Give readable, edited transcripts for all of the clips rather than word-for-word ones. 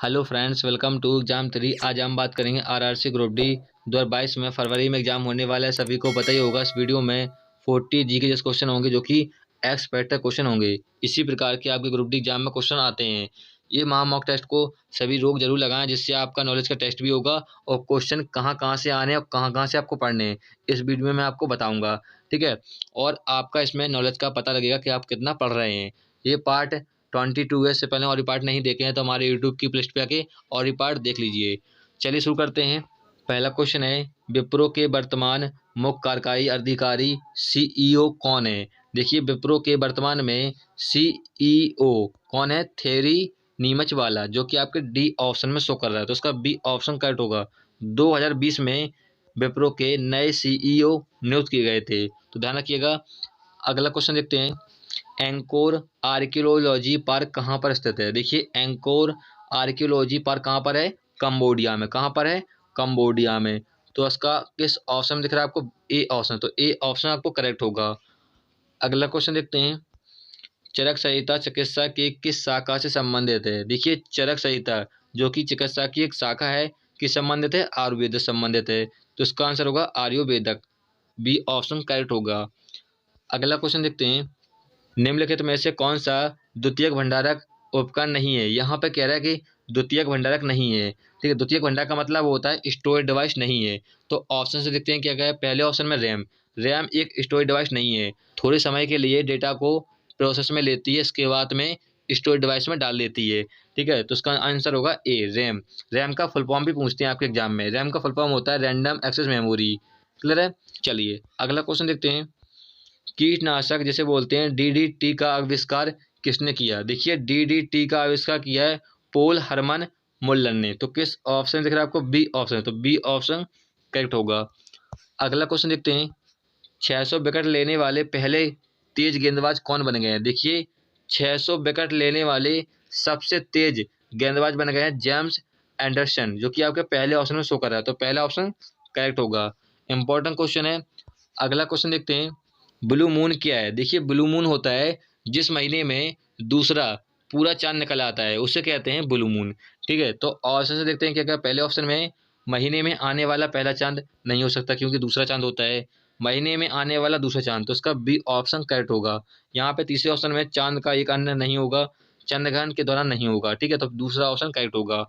Hello friends, welcome to exam 3। आज हम बात करेंगे आरआरसी ग्रुप डी 2022 में फरवरी में एग्जाम होने वाला है। सभी को पता ही होगा। इस वीडियो में 40 जी के जैसे क्वेश्चन होंगे जो कि एक्स पैटर्न क्वेश्चन होंगे। इसी प्रकार के आपके ग्रुप डी एग्जाम में क्वेश्चन आते हैं। ये मॉक टेस्ट को सभी लोग जरूर लगाएं, जिससे आपका नॉलेज का टेस्ट भी होगा और क्वेश्चन कहाँ कहाँ से आने हैं और कहाँ कहाँ से आपको पढ़ने हैं, इस वीडियो में मैं आपको बताऊंगा। ठीक है, और आपका इसमें नॉलेज का पता लगेगा कि आप कितना पढ़ रहे हैं। ये पार्ट 22 है। से पहले और पार्ट नहीं देखे हैं तो हमारे यूट्यूब की प्लेलिस्ट पे आके और पार्ट देख लीजिए। चलिए शुरू करते हैं। पहला क्वेश्चन है, विप्रो के वर्तमान मुख्य कार्यकारी अधिकारी सीईओ कौन है? देखिए, विप्रो के वर्तमान में सीईओ कौन है? थेरी नीमचवाला, जो कि आपके डी ऑप्शन में शो कर रहा है, तो उसका बी ऑप्शन करेक्ट होगा। 2020 में विप्रो के नए सीईओ नियुक्त किए गए थे, तो ध्यान रखिएगा। अगला क्वेश्चन देखते हैं, एंकोर आर्कियोलॉजी पार्क कहाँ पर स्थित है? देखिए, एंकोर आर्कियोलॉजी पार्क कहाँ पर है? कंबोडिया में। कहाँ पर है? कंबोडिया में। तो इसका किस ऑप्शन में दिख रहा है आपको? A option. तो ए ऑप्शन आपको करेक्ट होगा। अगला क्वेश्चन देखते हैं, चरक संहिता चिकित्सा की किस शाखा से संबंधित है? देखिए, चरक संहिता जो कि चिकित्सा की एक शाखा है, किस संबंधित है? आयुर्वेद से संबंधित है, तो इसका आंसर होगा आयुर्वेदक। बी ऑप्शन करेक्ट होगा। अगला क्वेश्चन देखते हैं, निम्नलिखित में से कौन सा द्वितीयक भंडारक उपकरण नहीं है? यहाँ पे कह रहा है कि द्वितीयक भंडारक नहीं है। ठीक है, द्वितीयक भंडार का मतलब होता है स्टोरेज डिवाइस नहीं है। तो ऑप्शन से देखते हैं क्या क्या है। पहले ऑप्शन में रैम। रैम एक स्टोरेज डिवाइस नहीं है। थोड़े समय के लिए डेटा को प्रोसेस में लेती है, इसके बाद में स्टोरेज डिवाइस में डाल देती है। ठीक है, तो इसका आंसर होगा ए, रैम। रैम का फुल फॉर्म भी पूछते हैं आपके एग्जाम में। रैम का फुल फॉर्म होता है रैंडम एक्सेस मेमोरी। क्लियर है? चलिए अगला क्वेश्चन देखते हैं, कीटनाशक जिसे बोलते हैं डीडीटी का आविष्कार किसने किया? देखिए, डीडीटी का आविष्कार किया है पोल हरमन मुल्लन ने। तो किस ऑप्शन दिख रहा है आपको? B option. तो बी ऑप्शन करेक्ट होगा। अगला क्वेश्चन देखते हैं, 600 विकेट लेने वाले पहले तेज गेंदबाज कौन बन गए हैं? देखिए, 600 विकेट लेने वाले सबसे तेज गेंदबाज बन गए हैं जेम्स एंडरसन, जो कि आपके पहले ऑप्शन में शो कर रहा है। तो पहला ऑप्शन करेक्ट होगा। इंपॉर्टेंट क्वेश्चन है। अगला क्वेश्चन देखते हैं, ब्लू मून क्या है? देखिए, ब्लू मून होता है जिस महीने में दूसरा पूरा चांद निकल आता है, उसे कहते हैं ब्लू मून। ठीक है, तो ऑप्शन से देखते हैं क्या क्या। पहले ऑप्शन में महीने में आने वाला पहला चांद नहीं हो सकता, क्योंकि दूसरा चांद होता है। महीने में आने वाला दूसरा चांद, तो इसका बी ऑप्शन करेक्ट होगा। यहाँ पे तीसरे ऑप्शन में चांद का एक अन्य नहीं होगा, चंद्रग्रहण के दौरान नहीं होगा। ठीक है, तो दूसरा ऑप्शन करेक्ट होगा।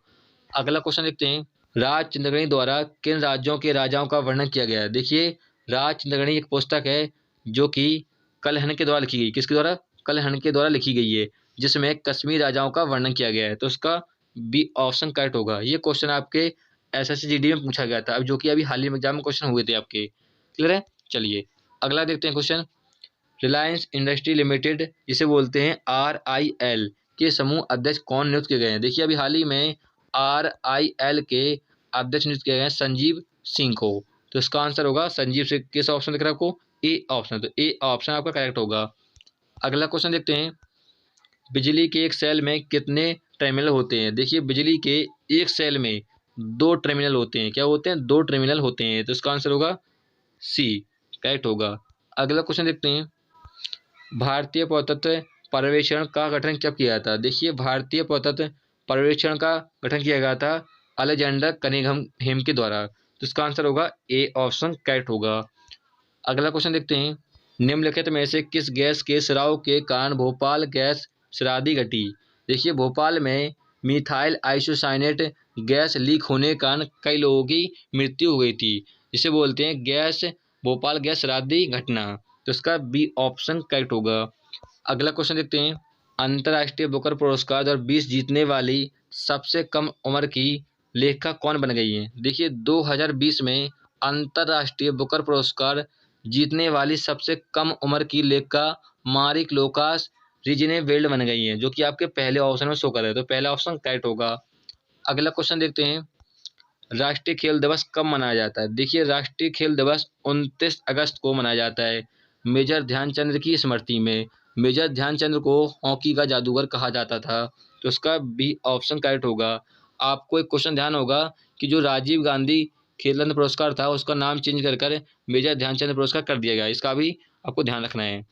अगला क्वेश्चन देखते हैं, राज चंद्रगणी द्वारा किन राज्यों के राजाओं का वर्णन किया गया है? देखिए, राज चंद्रगणी एक पुस्तक है जो कि कलहन के द्वारा लिखी गई। किसके द्वारा? कलहन के द्वारा लिखी गई है, जिसमें कश्मीर राजाओं का वर्णन किया गया है। तो उसका बी ऑप्शन करेक्ट होगा। ये क्वेश्चन आपके एसएससी में पूछा गया था, अब जो कि अभी हाल ही में एग्जाम में क्वेश्चन हुए थे आपके। क्लियर है? चलिए अगला देखते हैं क्वेश्चन, रिलायंस इंडस्ट्री लिमिटेड जिसे बोलते हैं RIL के समूह अध्यक्ष कौन नियुक्त किए गए हैं? देखिए, अभी हाल ही में RIL के अध्यक्ष नियुक्त किए गए हैं संजीव सिंह को। तो इसका आंसर होगा संजीव सिंह। किस ऑप्शन दिख रहा है आपको? A option. तो ए ऑप्शन आपका करेक्ट होगा। अगला क्वेश्चन देखते हैं, बिजली के एक सेल में कितने टर्मिनल होते हैं? देखिए, बिजली के एक सेल में 2 टर्मिनल होते हैं। क्या होते हैं? 2 टर्मिनल होते हैं। तो इसका आंसर होगा सी, करेक्ट होगा। अगला क्वेश्चन देखते हैं, भारतीय पुरातत्व पर्यवेक्षण का गठन कब किया था? देखिए, भारतीय पुरातत्व पर्यवेक्षण का गठन किया गया था अलेक्जेंडर कनिंघम के द्वारा। तो इसका आंसर होगा ए ऑप्शन करेक्ट होगा। अगला क्वेश्चन देखते हैं, निम्नलिखित में से किस गैस के स्राव के कारण भोपाल गैस शराधी घटी? देखिए, भोपाल में मिथाइल आइसोसाइनेट गैस लीक होने के कारण कई लोगों की मृत्यु हो गई थी, जिसे बोलते हैं गैस भोपाल गैस शराधी घटना। तो इसका बी ऑप्शन करेक्ट होगा। अगला क्वेश्चन देखते हैं, अंतर्राष्ट्रीय बुकर पुरस्कार 2020 जीतने वाली सबसे कम उम्र की लेखिका कौन बन गई है? देखिए, 2020 में अंतर्राष्ट्रीय बुकर पुरस्कार जीतने वाली सबसे कम उम्र की लेखिका मारिक लोकास रिजनेवेल्ड बन गई है, जो कि आपके पहले ऑप्शन में शो कर रहे हैं। तो पहला ऑप्शन करेक्ट होगा। अगला क्वेश्चन देखते हैं, राष्ट्रीय खेल दिवस कब मनाया जाता है? देखिए, राष्ट्रीय खेल दिवस 29 अगस्त को मनाया जाता है मेजर ध्यानचंद्र की स्मृति में। मेजर ध्यानचंद्र को हॉकी का जादूगर कहा जाता था। तो उसका बी ऑप्शन करेक्ट होगा। आपको एक क्वेश्चन ध्यान होगा कि जो राजीव गांधी खेल रत्न पुरस्कार था, उसका नाम चेंज कर मेजर ध्यानचंद्र पुरस्कार कर दिया गया। इसका भी आपको ध्यान रखना है।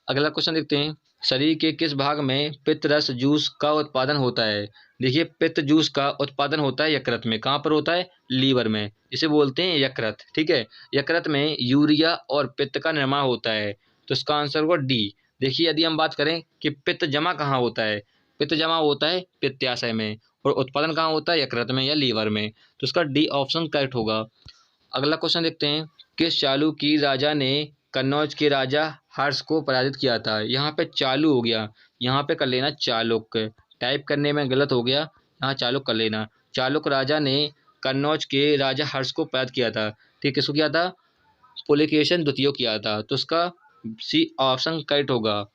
अगला क्वेश्चन देखते हैं, शरीर के किस भाग में पित्त रस जूस का उत्पादन होता है? देखिए, पित्त जूस का उत्पादन होता है यकृत में। कहाँ पर होता है? लीवर में। इसे बोलते हैं यकृत। ठीक है, यकृत में यूरिया और पित्त का निर्माण होता है। तो इसका आंसर होगा डी। देखिए, यदि हम बात करें कि पित्त जमा कहाँ होता है, पित्त जमा होता है पित्ताशय में, और उत्पादन कहाँ होता है? यकृत में या लीवर में। तो इसका डी ऑप्शन करेक्ट होगा। अगला क्वेश्चन देखते हैं, किस चालुक्य राजा ने कन्नौज के राजा हर्ष को पराजित किया था? यहाँ पे चालू हो गया, यहाँ पे कर लेना चालुक्य, टाइप करने में गलत हो गया, यहाँ चालुक्य कर लेना। चालुक्य राजा ने कन्नौज के राजा हर्ष को पराजित किया था। ठीक, किसको किया था? पुलकेशिन द्वितीय किया था। तो इसका सी ऑप्शन करेक्ट होगा।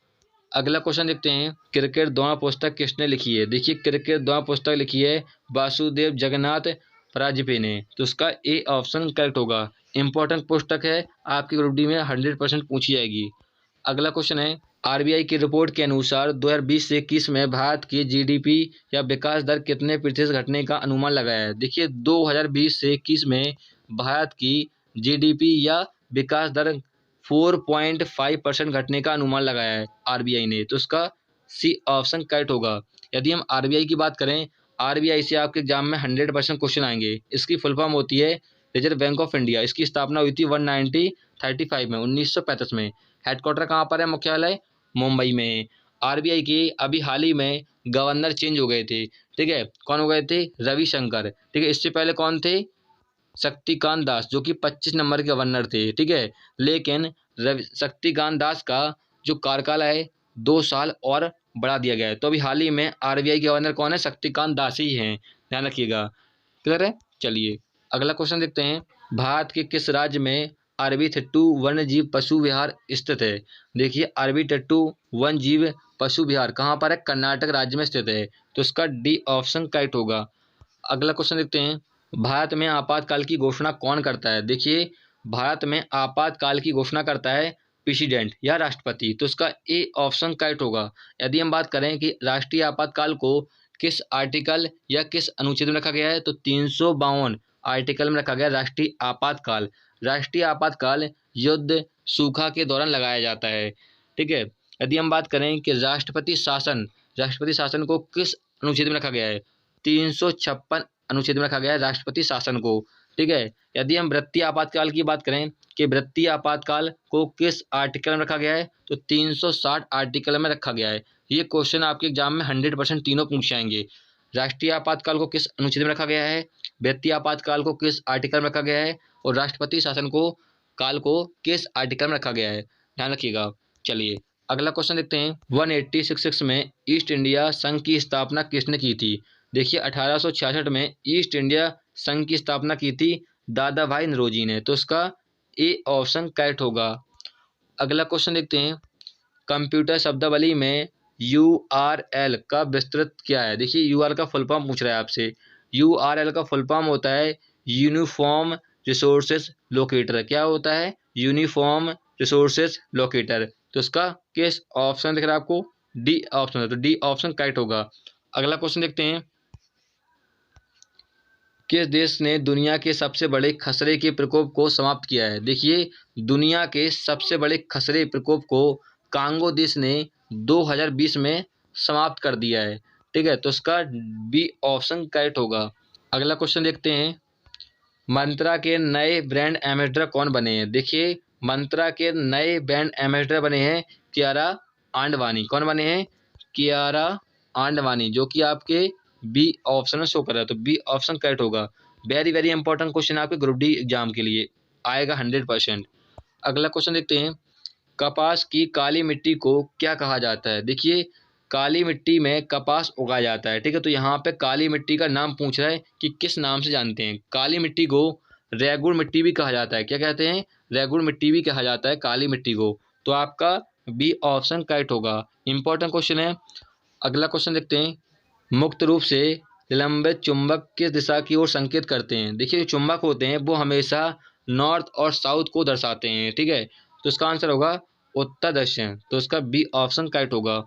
अगला क्वेश्चन देखते हैं, क्रिकेट द्वय पुस्तक किसने लिखी है? देखिए, क्रिकेट द्वय पुस्तक लिखी है वासुदेव जगन्नाथ परांजपे ने। तो उसका ए ऑप्शन करेक्ट होगा। इंपॉर्टेंट पुस्तक है, आपकी ग्रुप डी में 100% पूछी जाएगी। अगला क्वेश्चन है, आरबीआई की रिपोर्ट के अनुसार 2020 से 21 में भारत की जीडीपी या विकास दर कितने प्रतिशत घटने का अनुमान लगाया है? देखिए, 2020 से 21 में भारत की जीडीपी या विकास दर 4.5% घटने का अनुमान लगाया है आरबीआई ने। तो उसका सी ऑप्शन करेक्ट होगा। यदि हम आरबीआई की बात करें, आरबीआई से आपके एग्जाम में 100% क्वेश्चन आएंगे। इसकी फुल फॉर्म होती है रिजर्व बैंक ऑफ इंडिया। इसकी स्थापना हुई थी 1935 में, 1935 में। हेडक्वार्टर कहाँ पर है? मुख्यालय मुंबई में। आरबीआई के अभी हाल ही में गवर्नर चेंज हो गए थे। ठीक है, कौन हो गए थे? रविशंकर। ठीक है, इससे पहले कौन थे? शक्तिकांत दास, जो कि 25 नंबर के गवर्नर थे। ठीक है, लेकिन शक्तिकांत दास का जो कार्यकाल है 2 साल और बढ़ा दिया गया है। तो अभी हाल ही में आरबीआई के गवर्नर कौन है? शक्तिकांत दास ही हैं, ध्यान रखिएगा। क्लियर है? चलिए अगला क्वेश्चन देखते हैं, भारत के किस राज्य में अरबी-थिट्टू वन्यजीव पशु विहार स्थित है? देखिए, अरबी-थिट्टू वन्यजीव पशु विहार कहाँ पर है? कर्नाटक राज्य में स्थित है। तो इसका डी ऑप्शन करेक्ट होगा। अगला क्वेश्चन देखते हैं, भारत में आपातकाल की घोषणा कौन करता है? देखिए, भारत में आपातकाल की घोषणा करता है प्रेसिडेंट या राष्ट्रपति। तो इसका ए ऑप्शन करेक्ट होगा। यदि हम बात करें कि राष्ट्रीय आपातकाल को किस आर्टिकल या किस अनुच्छेद में रखा गया है, तो 352 आर्टिकल में रखा गया राष्ट्रीय आपातकाल। राष्ट्रीय आपातकाल युद्ध, सूखा के दौरान लगाया जाता है। ठीक है, यदि हम बात करें कि राष्ट्रपति शासन को किस अनुच्छेद में रखा गया है, 356 अनुच्छेद में रखा गया है राष्ट्रपति शासन को। ठीक है, यदि हम वृत्तीय आपातकाल की बात करें कि वृत्तीय आपातकाल को किस आर्टिकल में रखा गया है, तो 360 आर्टिकल में रखा गया है। ये क्वेश्चन आपके एग्जाम में 100% तीनों पूछ जाएंगे। राष्ट्रीय आपातकाल को किस अनुच्छेद में रखा गया है, वृत्तीय आपातकाल को किस आर्टिकल में रखा गया है, और राष्ट्रपति शासन को काल को किस आर्टिकल में रखा गया है, ध्यान रखिएगा। चलिए अगला क्वेश्चन देखते हैं, 1866 में ईस्ट इंडिया संघ की स्थापना किसने की थी? देखिए, 1866 में ईस्ट इंडिया संघ की स्थापना की थी दादा भाई नौरोजी ने। तो इसका ए ऑप्शन करेक्ट होगा। अगला क्वेश्चन देखते हैं, कंप्यूटर शब्दावली में यूआरएल का विस्तृत क्या है? देखिए, यूआरएल का फुल फॉर्म पूछ रहा है आपसे। यूआरएल का फुल फॉर्म होता है यूनिफॉर्म रिसोर्सेज लोकेटर। क्या होता है? Uniform resources locator. तो इसका किस ऑप्शन दिख रहा है आपको? डी ऑप्शन है। तो डी ऑप्शन करेक्ट होगा। अगला क्वेश्चन देखते हैं, किस देश ने दुनिया के सबसे बड़े खसरे के प्रकोप को समाप्त किया है? देखिए, दुनिया के सबसे बड़े खसरे प्रकोप को कांगो देश ने 2020 में समाप्त कर दिया है। ठीक है, तो इसका बी ऑप्शन करेक्ट होगा। अगला क्वेश्चन देखते हैं, मंत्रा के नए ब्रांड एम्बेसडर कौन बने हैं? देखिए, मंत्रा के नए ब्रांड एम्बेसडर बने हैं कियारा आडवाणी। कौन बने हैं? कियारा आडवाणी, जो कि आपके बी ऑप्शन में शो कर रहा है। तो बी ऑप्शन करेक्ट होगा। वेरी वेरी इंपॉर्टेंट क्वेश्चन आपके ग्रुप डी एग्जाम के लिए आएगा 100%। अगला क्वेश्चन देखते हैं, कपास की काली मिट्टी को क्या कहा जाता है? देखिए, काली मिट्टी में कपास उगाया जाता है। ठीक है, तो यहाँ पे काली मिट्टी का नाम पूछ रहा है कि किस नाम से जानते हैं। काली मिट्टी को रेगुड़ मिट्टी भी कहा जाता है। क्या कहते हैं? रेगुड़ मिट्टी भी कहा जाता है काली मिट्टी को। तो आपका बी ऑप्शन करेक्ट होगा। इंपॉर्टेंट क्वेश्चन है। अगला क्वेश्चन देखते हैं, मुक्त रूप से निलंबित चुंबक किस दिशा की ओर संकेत करते हैं? देखिए, जो चुंबक होते हैं वो हमेशा नॉर्थ और साउथ को दर्शाते हैं। ठीक है, तो इसका आंसर होगा उत्तर दक्षिण। तो इसका बी ऑप्शन करेक्ट होगा।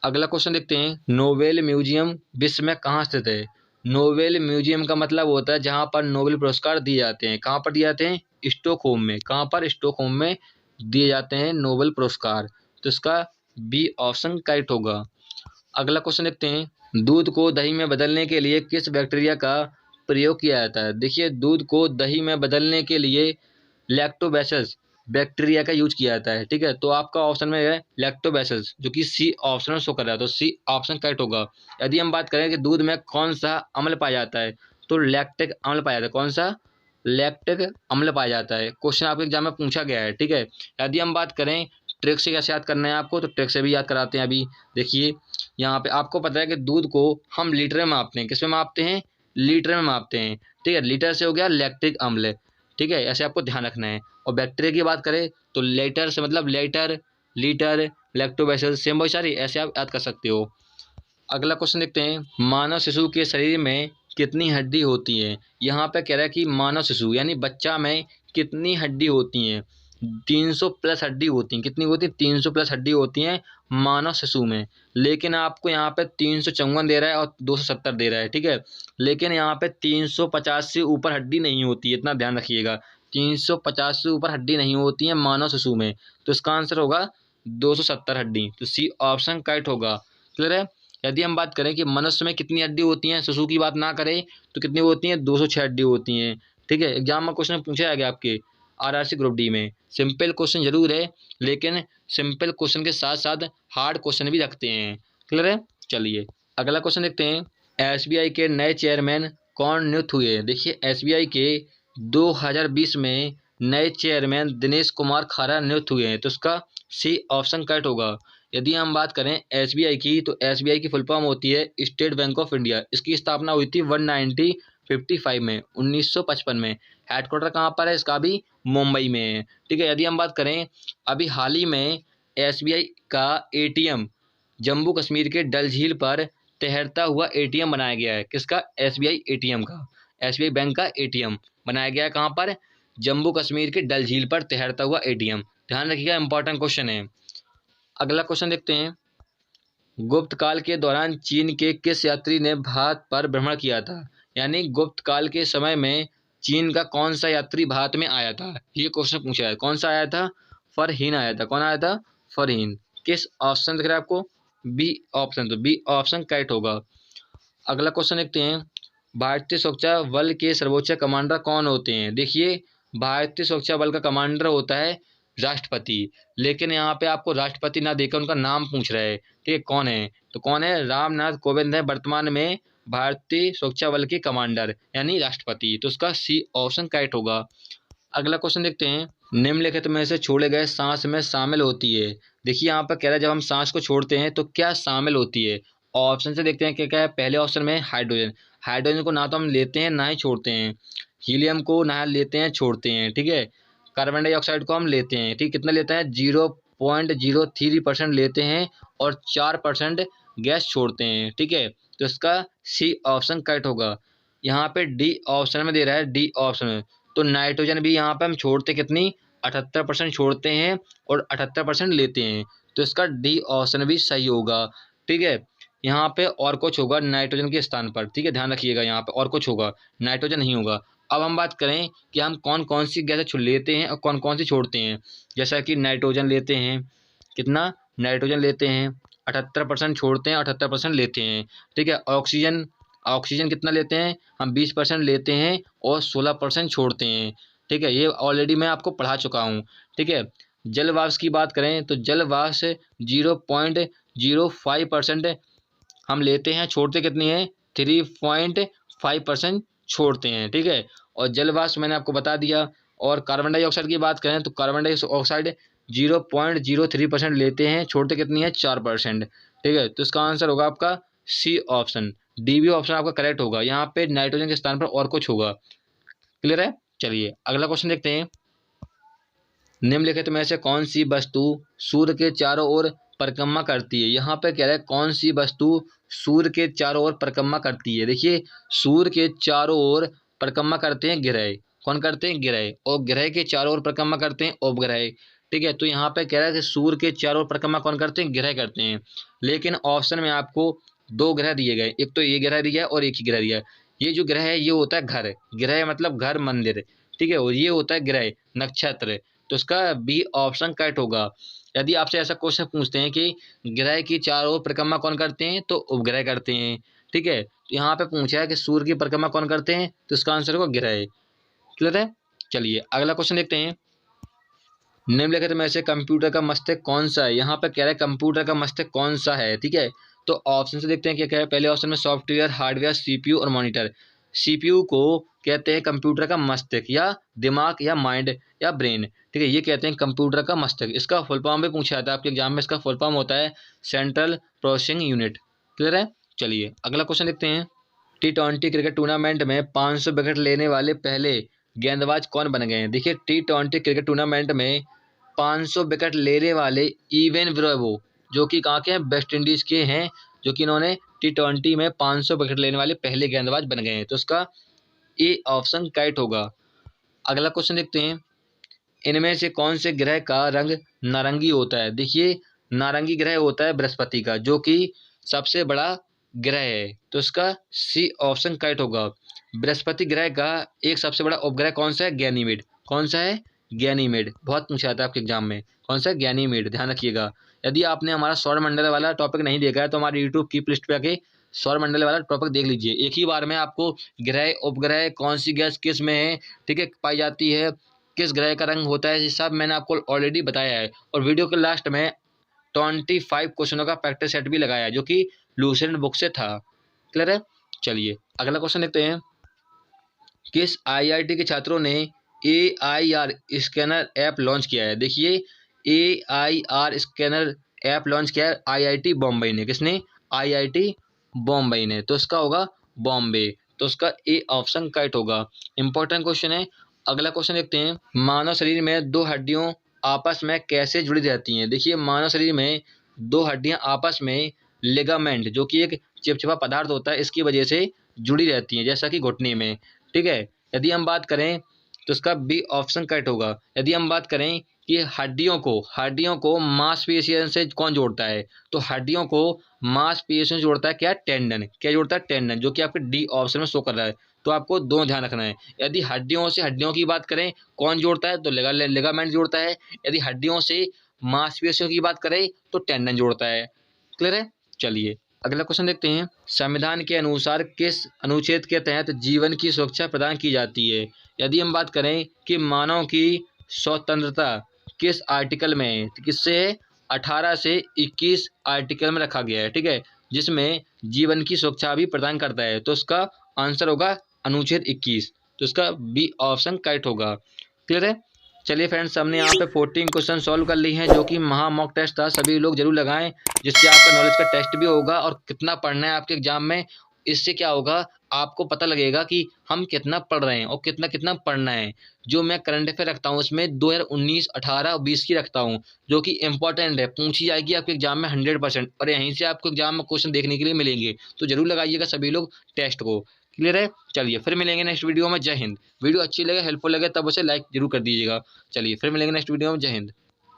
अगला क्वेश्चन देखते हैं, नोबेल म्यूजियम विश्व में कहाँ स्थित है? नोबेल म्यूजियम का मतलब होता है जहाँ पर नोबेल पुरस्कार दिए जाते हैं। कहाँ पर दिए जाते हैं? स्टॉकहोम में। कहाँ पर? स्टॉकहोम में दिए जाते हैं नोबेल पुरस्कार। तो इसका बी ऑप्शन करेक्ट होगा। अगला क्वेश्चन देखते हैं, दूध को दही में बदलने के लिए किस बैक्टीरिया का प्रयोग किया जाता है। देखिए, दूध को दही में बदलने के लिए लैक्टोबैसिलस बैक्टीरिया का यूज किया जाता है। ठीक है, तो आपका ऑप्शन में है लैक्टोबैसिलस, जो कि सी ऑप्शन में शो कर रहा है, तो सी ऑप्शन करेक्ट होगा। यदि हम बात करें कि दूध में कौन सा अम्ल पाया जाता है, तो लैक्टिक अम्ल पाया जाता है। कौन सा? लैक्टिक अम्ल पाया जाता है। क्वेश्चन आपके एग्जाम में पूछा गया है। ठीक है, यदि हम बात करें ट्रिक से कैसे याद करना है आपको, तो ट्रिक से भी याद कराते हैं। अभी देखिए, यहाँ पे आपको पता है कि दूध को हम लीटर में मापते हैं। किस में मापते हैं? लीटर में मापते हैं। ठीक है, लीटर से हो गया लैक्टिक अम्ल। ठीक है, ऐसे आपको ध्यान रखना है। और बैक्टीरिया की बात करें तो लेटर से मतलब लेटर, लीटर, लैक्टोबैसिलस, सेम बहुत सारी, ऐसे आप याद कर सकते हो। अगला क्वेश्चन देखते हैं, मानव शिशु के शरीर में कितनी हड्डी होती है। यहाँ पे कह रहा है कि मानव शिशु यानी बच्चा में कितनी हड्डी होती हैं। 300 प्लस हड्डी होती हैं। कितनी होती है? 300 प्लस हड्डी होती हैं मानव शिशु में। लेकिन आपको यहाँ पे 354 दे रहा है और 270 दे रहा है। ठीक है, लेकिन यहाँ पे 350 से ऊपर हड्डी नहीं होती है, इतना ध्यान रखिएगा। 350 से ऊपर हड्डी नहीं होती है मानव शिशु में, तो इसका आंसर होगा 270 हड्डी। तो सी ऑप्शन करेक्ट होगा। क्लियर है। यदि हम बात करें कि मनुष्य में कितनी हड्डी होती हैं, शिशु की बात ना करें, तो कितनी होती हैं? 206 हड्डी होती हैं। ठीक है, एग्जाम में क्वेश्चन पूछा गया आपके आरआरसी ग्रुप डी में। सिंपल क्वेश्चन जरूर है, लेकिन सिंपल क्वेश्चन के साथ साथ हार्ड क्वेश्चन भी रखते हैं। क्लियर है। चलिए अगला क्वेश्चन देखते हैं, एसबीआई के नए चेयरमैन कौन नियुक्त हुए। देखिए, एसबीआई के 2020 में नए चेयरमैन दिनेश कुमार खारा नियुक्त हुए हैं, तो उसका सी ऑप्शन करेक्ट होगा। यदि हम बात करें एसबीआई की, तो एसबीआई की फुल फॉर्म होती है स्टेट बैंक ऑफ इंडिया। इसकी स्थापना हुई थी 1955 में, 1955 में। हेडक्वार्टर कहाँ पर है इसका? भी मुंबई में है। ठीक है, यदि हम बात करें अभी हाल ही में एसबीआई का एटीएम जम्मू कश्मीर के डल झील पर तैरता हुआ एटीएम बनाया गया है। किसका? एसबीआई एटीएम का, एसबीआई बैंक का एटीएम बनाया गया है। कहाँ पर? जम्मू कश्मीर के डल झील पर तैरता हुआ एटीएम। ध्यान रखिएगा, इंपॉर्टेंट क्वेश्चन है। अगला क्वेश्चन देखते हैं, गुप्त काल के दौरान चीन के किस यात्री ने भारत पर भ्रमण किया था। यानी गुप्त काल के समय में चीन का कौन सा यात्री भारत में आया था, ये क्वेश्चन पूछा है। कौन सा आया था? फरहीन आया था। कौन आया था? फरहीन। किस ऑप्शन दिख रहा है आपको? बी ऑप्शन, तो बी ऑप्शन करेक्ट होगा। अगला क्वेश्चन देखते हैं, भारतीय सुरक्षा बल के सर्वोच्च कमांडर कौन होते हैं। देखिए, भारतीय सुरक्षा बल का कमांडर होता है राष्ट्रपति, लेकिन यहाँ पे आपको राष्ट्रपति ना देकर उनका नाम पूछ रहा है। ठीक है, कौन है? तो कौन है? रामनाथ कोविंद है वर्तमान में भारतीय सुरक्षा बल के कमांडर, यानी राष्ट्रपति। तो उसका सी ऑप्शन करेक्ट होगा। अगला क्वेश्चन देखते हैं, निम्नलिखित में से छोड़े गए सांस में शामिल होती है। देखिए, यहाँ पर कह रहा है जब हम सांस को छोड़ते हैं तो क्या शामिल होती है। ऑप्शन से देखते हैं क्या क्या है। पहले ऑप्शन में हाइड्रोजन। हाइड्रोजन को ना तो हम लेते हैं ना ही छोड़ते हैं। हीलियम को ना लेते हैं छोड़ते हैं। ठीक है, कार्बन डाइऑक्साइड को हम लेते हैं। ठीक, कितना लेते हैं? 0.03% लेते हैं और 4% गैस छोड़ते हैं। ठीक है, तो इसका सी ऑप्शन करेक्ट होगा। यहाँ पे डी ऑप्शन में दे रहा है, डी ऑप्शन में, तो नाइट्रोजन भी यहाँ पे हम छोड़ते कितनी? 78% छोड़ते हैं और 78% लेते हैं, तो इसका डी ऑप्शन भी सही होगा। ठीक है, यहाँ पे और कुछ होगा नाइट्रोजन के स्थान पर। ठीक है, ध्यान रखिएगा, यहाँ पे और कुछ होगा, नाइट्रोजन नहीं होगा। अब हम बात करें कि हम कौन कौन सी गैसें लेते हैं और कौन कौन सी छोड़ते हैं। जैसा कि नाइट्रोजन लेते हैं, कितना? नाइट्रोजन लेते हैं 78% छोड़ते हैं, 78% लेते हैं। ठीक है, ऑक्सीजन, ऑक्सीजन कितना लेते हैं? हम 20% लेते हैं और 16% छोड़ते हैं। ठीक है, ये ऑलरेडी मैं आपको पढ़ा चुका हूँ। ठीक है, जल वाष्प की बात करें तो जल वाष्प 0.05% हम लेते हैं, छोड़ते कितनी है? 3.5% छोड़ते हैं। ठीक है, और जल वाष्प मैंने आपको बता दिया। और कार्बन डाइऑक्साइड की बात करें तो कार्बन डाइऑक्साइड 0.03% लेते हैं, छोड़ते कितनी है? 4%। ठीक है, तो इसका आंसर होगा आपका C option, D B option आपका करेक्ट होगा। यहाँ पे नाइट्रोजन के स्थान पर और कुछ होगा। क्लियर है। चलिए अगला क्वेश्चन देखते हैं, निम्नलिखित में से कौन सी वस्तु सूर्य के चारों ओर परिक्रमा करती है। यहाँ पे कह रहा है कौन सी वस्तु सूर्य के चारों ओर परिक्रमा करती है। देखिए, सूर्य के चारों ओर परिक्रमा करते हैं ग्रह। कौन करते हैं? ग्रह। और ग्रह के चारों ओर परिक्रमा करते हैं उपग्रह। ठीक है, तो यहाँ पे कह रहा है कि सूर्य के चारों ओर परिक्रमा कौन करते हैं? ग्रह करते हैं। लेकिन ऑप्शन में आपको 2 ग्रह दिए गए, एक तो ये ग्रह दिया है और एक ही ग्रह दिया है। ये जो ग्रह है ये होता है घर, ग्रह मतलब घर, मंदिर। ठीक है, और ये होता है ग्रह, नक्षत्र। तो इसका बी ऑप्शन करेक्ट होगा। यदि आपसे ऐसा क्वेश्चन पूछते हैं कि ग्रह की चारों ओर परिक्रमा कौन करते हैं, तो उपग्रह करते हैं। ठीक है, तो यहाँ पे पूछा है कि सूर्य की परिक्रमा कौन करते हैं, तो इसका आंसर होगा ग्रह। क्लियर है। चलिए अगला क्वेश्चन देखते हैं। निम्नलिखित में से कंप्यूटर का मस्तिष्क कौन सा है। यहाँ पे कह रहे हैं कंप्यूटर का मस्तिष्क कौन सा है। ठीक है, तो ऑप्शन से देखते हैं क्या क्या है। पहले ऑप्शन में सॉफ्टवेयर, हार्डवेयर, सीपीयू और मॉनिटर। सीपीयू को कहते हैं कंप्यूटर का मस्तिष्क या दिमाग या माइंड या ब्रेन। ठीक है, ये कहते हैं कंप्यूटर का मस्तिष्क। इसका फुल फॉर्म भी पूछा जाता है आपके एग्जाम में। इसका फुल फॉर्म होता है सेंट्रल प्रोसेसिंग यूनिट। क्लियर है। चलिए अगला क्वेश्चन देखते हैं। T20 क्रिकेट टूर्नामेंट में 500 विकेट लेने वाले पहले गेंदबाज कौन बन गए हैं। देखिए T20 क्रिकेट टूर्नामेंट में 500 विकेट लेने वाले इवेन ब्रेवो, जो कि कहाँ के हैं, वेस्ट इंडीज के हैं, जो कि इन्होंने T20 में 500 विकेट लेने वाले पहले गेंदबाज बन गए हैं। तो इसका ए ऑप्शन करेक्ट होगा। अगला क्वेश्चन देखते हैं। इनमें से कौन से ग्रह का रंग नारंगी होता है। देखिए नारंगी ग्रह होता है बृहस्पति का, जो कि सबसे बड़ा ग्रह है। तो इसका सी ऑप्शन करेक्ट होगा। बृहस्पति ग्रह का एक सबसे बड़ा उपग्रह कौन सा है, गैनीमेड। कौन सा है, गैनीमेड। बहुत पूछा जाता है आपके एग्जाम में, कौन सा है, गैनीमेड। ध्यान रखिएगा। यदि आपने हमारा सौरमंडल वाला टॉपिक नहीं देखा है तो हमारे यूट्यूब की प्लेलिस्ट पे आके सौरमंडल वाला टॉपिक देख लीजिए। एक ही बार में आपको ग्रह, उपग्रह, कौन सी गैस किस में है, ठीक है, पाई जाती है, किस ग्रह का रंग होता है, ये सब मैंने आपको ऑलरेडी बताया है। और वीडियो के लास्ट में 25 क्वेश्चनों का प्रैक्टिस सेट भी लगाया है, जो कि लूसेंट बुक से था। क्लियर है। चलिए अगला क्वेश्चन देखते हैं। किस आईआईटी के छात्रों ने AIR स्कैनर ऐप लॉन्च किया है। देखिए AIR स्कैनर ऐप लॉन्च किया है IIT बॉम्बे ने। किसने, IIT बॉम्बे ने। तो इसका होगा बॉम्बे। तो उसका ए ऑप्शन करेक्ट होगा। इंपॉर्टेंट क्वेश्चन है। अगला क्वेश्चन देखते हैं। मानव शरीर में दो हड्डियों आपस में कैसे जुड़ी रहती हैं। देखिए मानव शरीर में दो हड्डियां आपस में लिगामेंट, जो कि एक चिपचिपा पदार्थ होता है, इसकी वजह से जुड़ी रहती हैं, जैसा कि घुटने में। ठीक है, यदि हम बात करें तो इसका बी ऑप्शन करेक्ट होगा। यदि हम बात करें कि हड्डियों को मांसपेशियों से कौन जोड़ता है, तो हड्डियों को मांसपेशियों से जोड़ता है क्या, टेंडन। क्या जोड़ता है, टेंडन, जो कि आपके डी ऑप्शन में शो कर रहा है। तो आपको दोनों ध्यान रखना है। यदि हड्डियों से हड्डियों की बात करें कौन जोड़ता है, तो लिगामेंट जोड़ता है। यदि हड्डियों से मांसपेशियों की बात करें तो टेंडन जोड़ता है। क्लियर है। चलिए अगला क्वेश्चन देखते हैं। संविधान के अनुसार किस अनुच्छेद के तहत जीवन की सुरक्षा प्रदान की जाती है। यदि हम बात करें कि मानव की स्वतंत्रता किस आर्टिकल में है, तो किससे है, 18 से 21 आर्टिकल में रखा गया है। ठीक है, जिसमें जीवन की सुरक्षा भी प्रदान करता है। तो उसका आंसर होगा अनुच्छेद 21। तो इसका बी ऑप्शन करेक्ट होगा। क्लियर है। चलिए फ्रेंड्स, हमने यहाँ पे 14 क्वेश्चन सॉल्व कर ली हैं, जो कि महा मॉक टेस्ट था। सभी लोग जरूर लगाएं, जिससे आपका नॉलेज का टेस्ट भी होगा और कितना पढ़ना है आपके एग्जाम में। इससे क्या होगा, आपको पता लगेगा कि हम कितना पढ़ रहे हैं और कितना कितना पढ़ना है। जो मैं करंट अफेयर रखता हूँ उसमें 2019, 18 और 20 की रखता हूँ, जो कि इंपॉर्टेंट है, पूछी जाएगी आपके एग्जाम में 100%। और यहीं से आपको एग्जाम में क्वेश्चन देखने के लिए मिलेंगे। तो जरूर लगाइएगा सभी लोग टेस्ट को। क्लियर है। चलिए फिर मिलेंगे नेक्स्ट वीडियो में। जय हिंद। वीडियो अच्छी लगे, हेल्पफुल लगे, तब उसे लाइक जरूर कर दीजिएगा। चलिए फिर मिलेंगे नेक्स्ट वीडियो में। जय हिंद।